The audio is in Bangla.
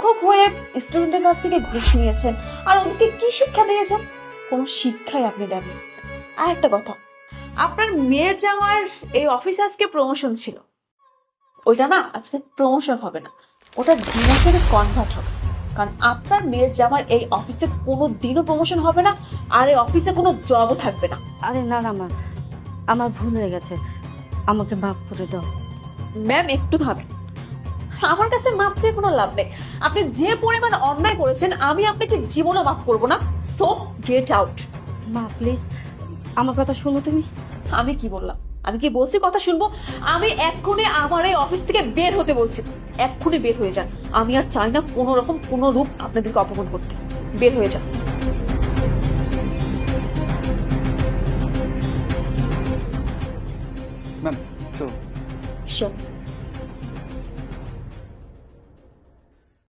শিক্ষক হয়ে স্টুডেন্টের কাছ থেকে ঘুষ নিয়েছেন আর ওদেরকে কি শিক্ষা দিয়েছেন? কোনো শিক্ষাই আপনি দেননি। আর একটা কথা, আপনার মেয়ের জামার এই অফিস আজকে প্রমোশন ছিল, ওইটা না আজকে প্রমোশন হবে না, ওটা ডিমোশনে কনভার্ট হবে। কারণ আপনার মেয়ের জামার এই অফিসে কোনো দিনও প্রমোশন হবে না, আর এই অফিসে কোনো জবও থাকবে না। আরে না না মা, আমার ভুল হয়ে গেছে, আমাকে মাফ করে দাও। ম্যাম একটু থামেন, আমার কাছে মাপ চেয়ে কোনো লাভ নেই। আপনি যে পরিমাণ অন্যায় করেছেন আমি আপনাকে জীবনও মাফ করবো না। So get out. মা প্লিজ আমার কথা শোনো তুমি। আমি কি বললাম? আমি কি বলছি কথা শুনবো? আমি এক্ষুনি আমার এই অফিস থেকে বের হতে বলছি। এক্ষুনি বের হয়ে যান। আমি আর চাই না কোনো রকম কোনো রূপ আপনাদেরকে অপমান করতে। বের হয়ে যান। ম্যাম তো Sure.